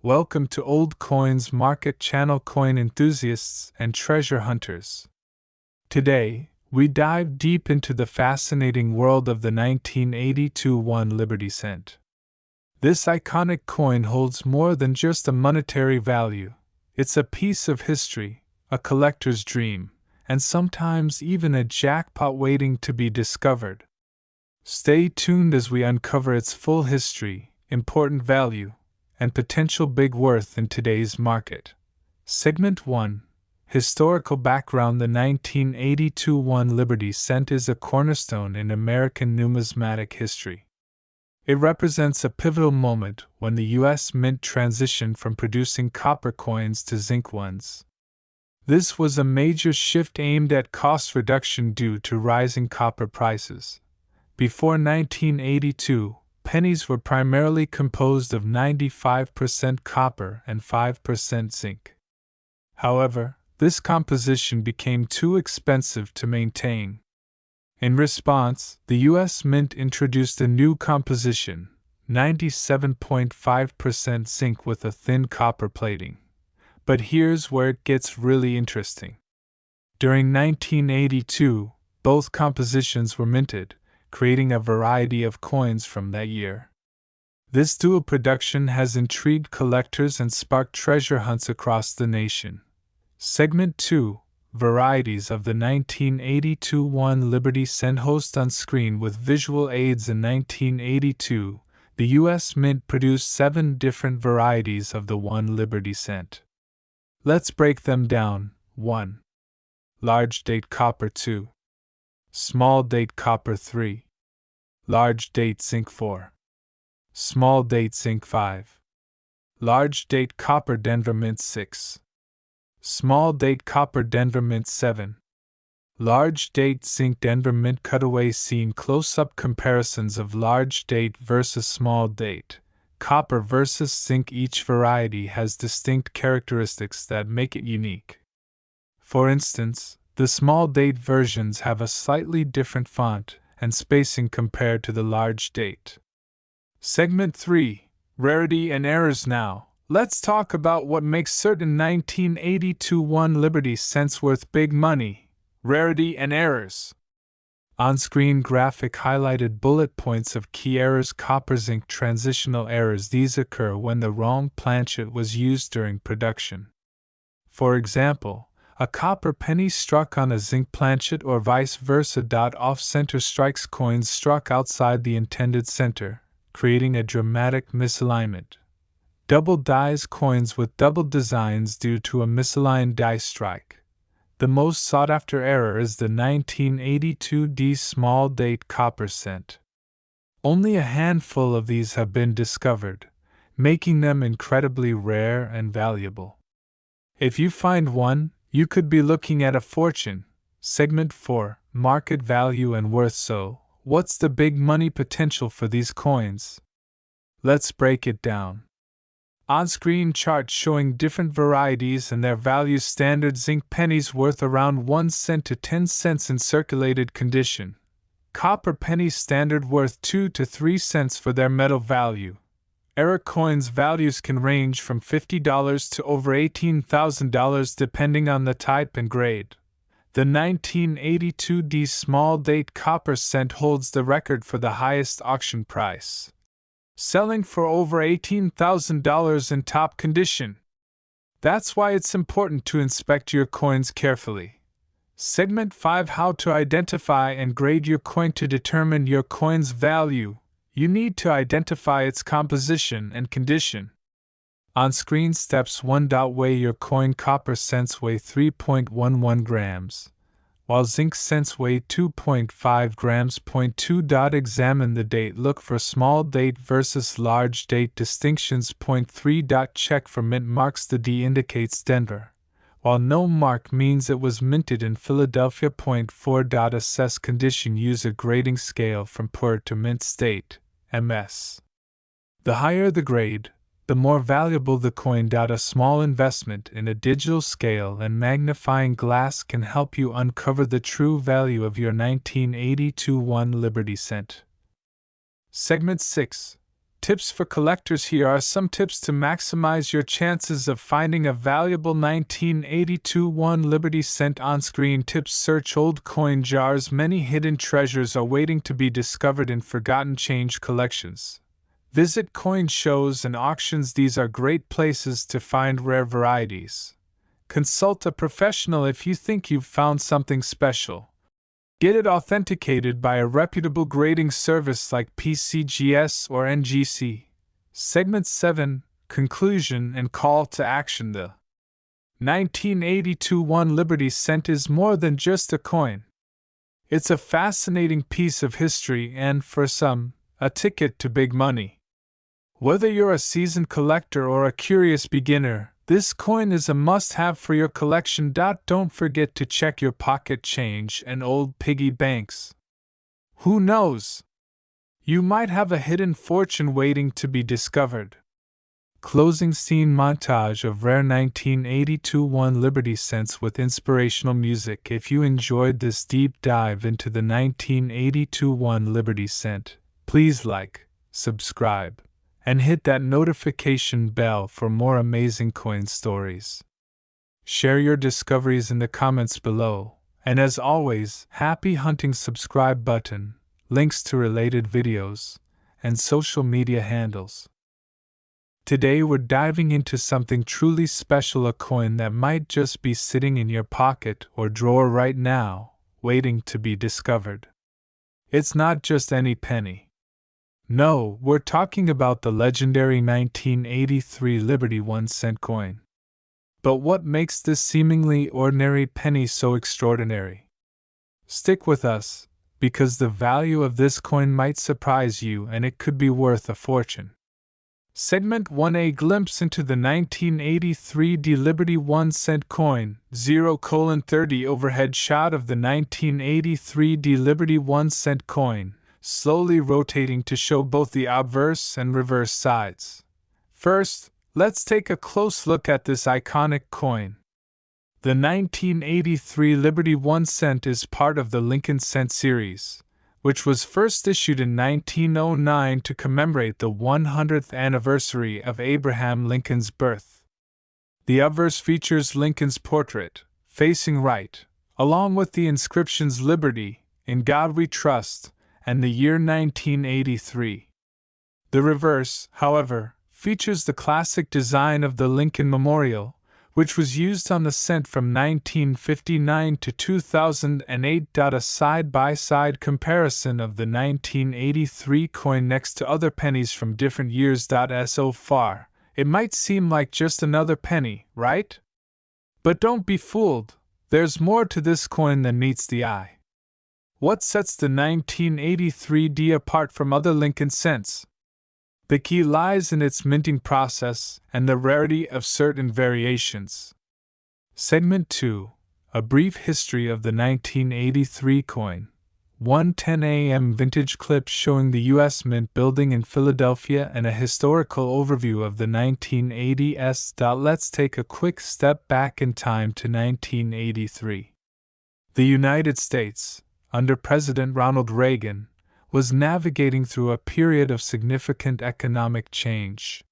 Welcome to Old Coins Market Channel, coin enthusiasts and treasure hunters. Today, we dive deep into the fascinating world of the 1982 1 Liberty Cent. This iconic coin holds more than just a monetary value. It's a piece of history, a collector's dream, and sometimes even a jackpot waiting to be discovered. Stay tuned as we uncover its full history, important value, and potential big worth in today's market. Segment 1. Historical background. The 1982 1 Liberty Cent is a cornerstone in American numismatic history. It represents a pivotal moment when the U.S. Mint transitioned from producing copper coins to zinc ones. This was a major shift aimed at cost reduction due to rising copper prices. Before 1982, pennies were primarily composed of 95% copper and 5% zinc. However, this composition became too expensive to maintain. In response, the U.S. Mint introduced a new composition, 97.5% zinc with a thin copper plating. But here's where it gets really interesting. During 1982, both compositions were minted, creating a variety of coins from that year. This dual production has intrigued collectors and sparked treasure hunts across the nation. Segment 2. Varieties of the 1982 1 Liberty Cent. Host on screen with visual aids. In 1982, the U.S. Mint produced 7 different varieties of the 1 Liberty Cent. Let's break them down. 1. Large date copper. 2. Small date copper. 3. Large date zinc. 4. Small date zinc. 5. Large date copper Denver Mint. 6. Small date copper Denver Mint. 7. Large date zinc Denver Mint. Cutaway scene. Close-up comparisons of large date versus small date copper versus zinc. Each variety has distinct characteristics that make it unique. For instance, the small date versions have a slightly different font and spacing compared to the large date. Segment 3. Rarity and errors. Now, let's talk about what makes certain 1982 1 Liberty Cents worth big money. Rarity and errors. On-screen graphic highlighted bullet points of key errors. Copper zinc transitional errors. These occur when the wrong planchet was used during production. For example, a copper penny struck on a zinc planchet or vice versa. Off-center strikes coins struck outside the intended center, creating a dramatic misalignment. Double dies coins with double designs due to a misaligned die strike. The most sought-after error is the 1982 D small date copper cent. Only a handful of these have been discovered, making them incredibly rare and valuable. If you find one, you could be looking at a fortune. Segment 4. Market value and worth. So, what's the big money potential for these coins? Let's break it down. On-screen chart showing different varieties and their values. Standard zinc pennies worth around 1 cent to 10 cents in circulated condition. Copper pennies standard worth 2 to 3 cents for their metal value. Error coins values can range from $50 to over $18,000 depending on the type and grade. The 1982 D small date copper cent holds the record for the highest auction price, selling for over $18,000 in top condition. That's why it's important to inspect your coins carefully. Segment 5. How to identify and grade your coin. To determine your coin's value, you need to identify its composition and condition. On-screen steps. 1. Weigh your coin. Copper cents weigh 3.11 grams, while zinc cents weigh 2.5 grams. 2. Examine the date. Look for small date versus large date distinctions. 3. Check for mint marks. The D indicates Denver, while no mark means it was minted in Philadelphia. 4. Assess condition. Use a grading scale from poor to mint state, MS. The higher the grade, the more valuable the coin. A small investment in a digital scale and magnifying glass can help you uncover the true value of your 1982 1 Liberty Cent. Segment 6. Tips for collectors. Here are some tips to maximize your chances of finding a valuable 1982 1 Liberty cent. On-screen tips. Search old coin jars. Many hidden treasures are waiting to be discovered in forgotten change collections. Visit coin shows and auctions. These are great places to find rare varieties. Consult a professional if you think you've found something special. Get it authenticated by a reputable grading service like PCGS or NGC. Segment 7. Conclusion and Call to Action. The 1982 1 Liberty cent is more than just a coin. It's a fascinating piece of history and, for some, a ticket to big money. Whether you're a seasoned collector or a curious beginner, this coin is a must-have for your collection. Don't forget to check your pocket change and old piggy banks. Who knows? You might have a hidden fortune waiting to be discovered. Closing scene montage of rare 1982 1 Liberty cents with inspirational music. If you enjoyed this deep dive into the 1982 1 Liberty cent, please like, subscribe, and hit that notification bell for more amazing coin stories. Share your discoveries in the comments below, and as always, happy hunting. Subscribe button, links to related videos, and social media handles. Today we're diving into something truly special, a coin that might just be sitting in your pocket or drawer right now, waiting to be discovered. It's not just any penny. No, we're talking about the legendary 1983 Liberty 1 cent coin. But what makes this seemingly ordinary penny so extraordinary? Stick with us, because the value of this coin might surprise you and it could be worth a fortune. Segment 1. A glimpse into the 1983 Liberty 1 cent coin. 0:30 Overhead shot of the 1983 Liberty 1 cent coin, slowly rotating to show both the obverse and reverse sides. First, let's take a close look at this iconic coin. The 1983 Liberty 1 cent is part of the Lincoln Cent series, which was first issued in 1909 to commemorate the 100th anniversary of Abraham Lincoln's birth. The obverse features Lincoln's portrait, facing right, along with the inscriptions "Liberty, in God We Trust," and the year 1983. The reverse, however, features the classic design of the Lincoln Memorial, which was used on the cent from 1959 to 2008. A side-by-side comparison of the 1983 coin next to other pennies from different years. So far, it might seem like just another penny, right? But don't be fooled, there's more to this coin than meets the eye. What sets the 1983 apart from other Lincoln cents? The key lies in its minting process and the rarity of certain variations. Segment 2. A brief history of the 1983 coin. 1:10 a.m. vintage clip showing the U.S. Mint building in Philadelphia and a historical overview of the 1980s. Let's take a quick step back in time to 1983. The United States, under President Ronald Reagan, was navigating through a period of significant economic change.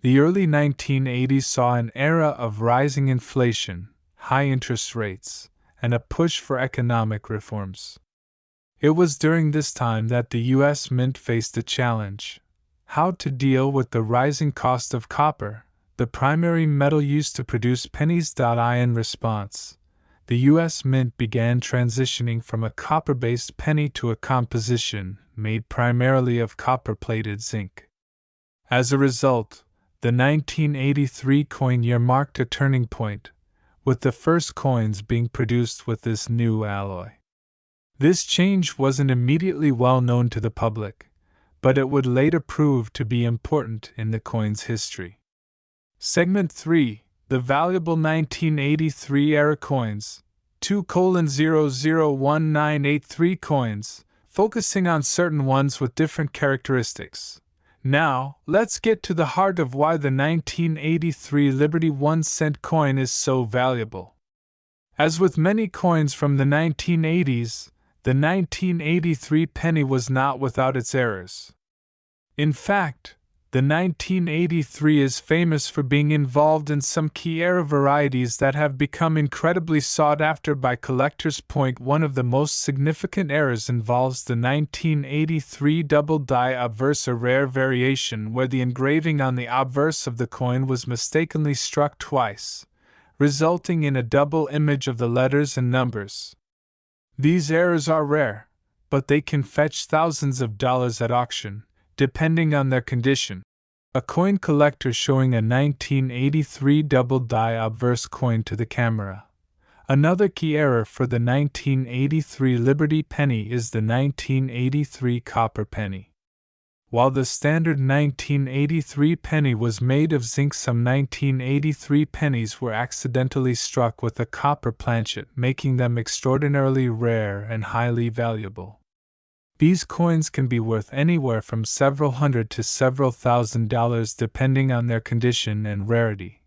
The early 1980s saw an era of rising inflation, high interest rates, and a push for economic reforms. It was during this time that the U.S. Mint faced a challenge: how to deal with the rising cost of copper, the primary metal used to produce pennies. In response, the U.S. Mint began transitioning from a copper-based penny to a composition made primarily of copper-plated zinc. As a result, the 1983 coin year marked a turning point, with the first coins being produced with this new alloy. This change wasn't immediately well known to the public, but it would later prove to be important in the coin's history. Segment 3. The valuable 1983 era coins. 2:001983 coins, focusing on certain ones with different characteristics. Now, let's get to the heart of why the 1983 Liberty 1 cent coin is so valuable. As with many coins from the 1980s, the 1983 penny was not without its errors. In fact, the 1983 is famous for being involved in some key era varieties that have become incredibly sought after by collectors. One of the most significant errors involves the 1983 double die obverse, a rare variation where the engraving on the obverse of the coin was mistakenly struck twice, resulting in a double image of the letters and numbers. These errors are rare, but they can fetch thousands of dollars at auction, depending on their condition. A coin collector showing a 1983 double die obverse coin to the camera. Another key error for the 1983 Liberty penny is the 1983 copper penny. While the standard 1983 penny was made of zinc, some 1983 pennies were accidentally struck with a copper planchet, making them extraordinarily rare and highly valuable. These coins can be worth anywhere from several hundred to several $1,000s depending on their condition and rarity.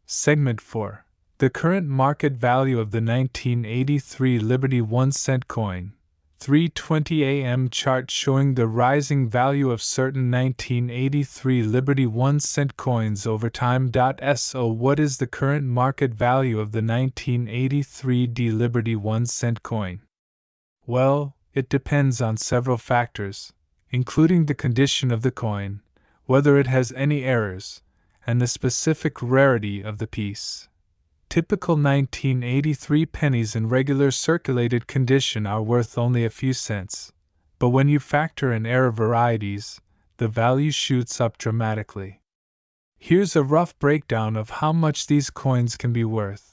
Segment 4. The current market value of the 1983 Liberty 1-cent coin. 3:20 a.m. chart showing the rising value of certain 1983 Liberty 1-cent coins over time. So what is the current market value of the 1983 D Liberty 1-cent coin? Well, it depends on several factors, including the condition of the coin, whether it has any errors, and the specific rarity of the piece. Typical 1983 pennies in regular circulated condition are worth only a few cents, but when you factor in error varieties, the value shoots up dramatically. Here's a rough breakdown of how much these coins can be worth.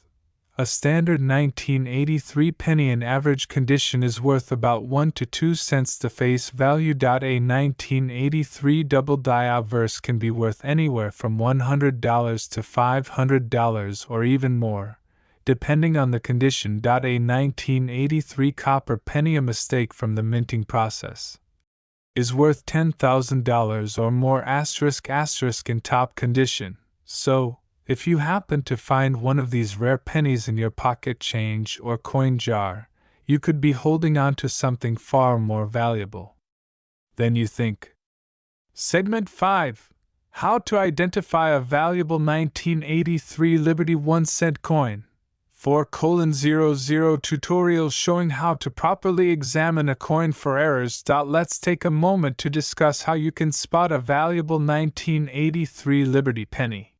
A standard 1983 penny in average condition is worth about 1 to 2 cents to face value. A 1983 double die obverse can be worth anywhere from $100 to $500 or even more, depending on the condition. A 1983 copper penny, a mistake from the minting process, is worth $10,000 or more in top condition. So, if you happen to find one of these rare pennies in your pocket change or coin jar, you could be holding on to something far more valuable than you think. Segment 5. How to identify a valuable 1983 Liberty 1-cent coin. 4:00 tutorial showing how to properly examine a coin for errors. Let's take a moment to discuss how you can spot a valuable 1983 Liberty penny.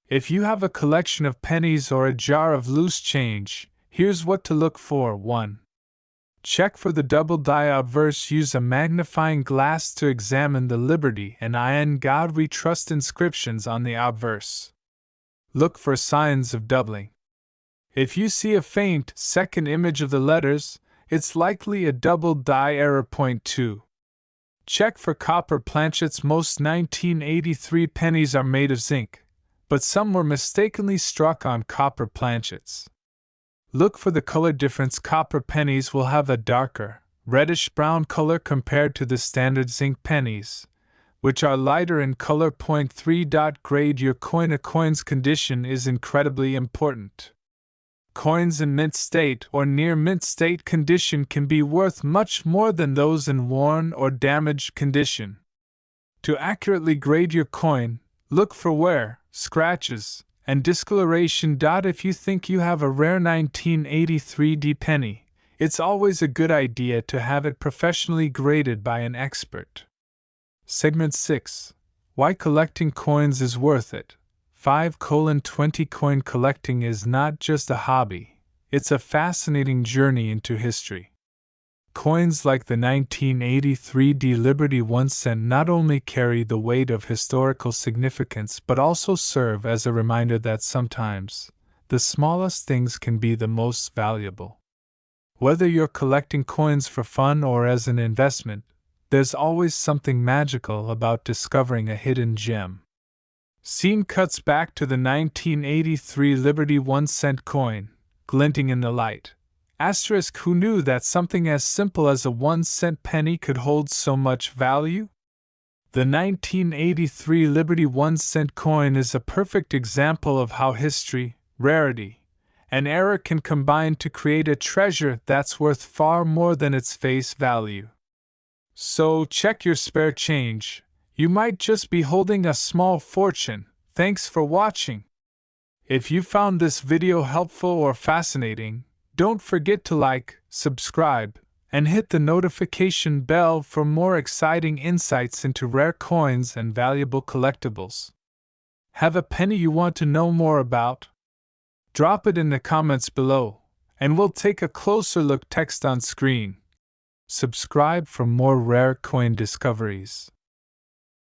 If you have a collection of pennies or a jar of loose change, here's what to look for. 1. Check for the double die obverse. Use a magnifying glass to examine the Liberty and In God We Trust inscriptions on the obverse. Look for signs of doubling. If you see a faint second image of the letters, it's likely a double die error. 2. Check for copper planchets. Most 1983 pennies are made of zinc, but some were mistakenly struck on copper planchets. Look for the color difference. Copper pennies will have a darker, reddish-brown color compared to the standard zinc pennies, which are lighter in color. 3. Grade your coin. A coin's condition is incredibly important. Coins in mint state or near mint state condition can be worth much more than those in worn or damaged condition. To accurately grade your coin, look for wear, scratches, and discoloration. If you think you have a rare 1983 D penny, it's always a good idea to have it professionally graded by an expert. Segment 6. Why collecting coins is worth it. 5:20 Coin collecting is not just a hobby, it's a fascinating journey into history. Coins like the 1983 D Liberty 1-cent not only carry the weight of historical significance but also serve as a reminder that sometimes the smallest things can be the most valuable. Whether you're collecting coins for fun or as an investment, there's always something magical about discovering a hidden gem. Scene cuts back to the 1983 Liberty 1-cent coin, glinting in the light. Who knew that something as simple as a 1-cent penny could hold so much value? The 1983 Liberty 1-cent coin is a perfect example of how history, rarity, and error can combine to create a treasure that's worth far more than its face value. So check your spare change. you might just be holding a small fortune. Thanks for watching. If you found this video helpful or fascinating, don't forget to like, subscribe, and hit the notification bell for more exciting insights into rare coins and valuable collectibles. Have a penny you want to know more about? Drop it in the comments below, and we'll take a closer look. Text on screen. Subscribe for more rare coin discoveries.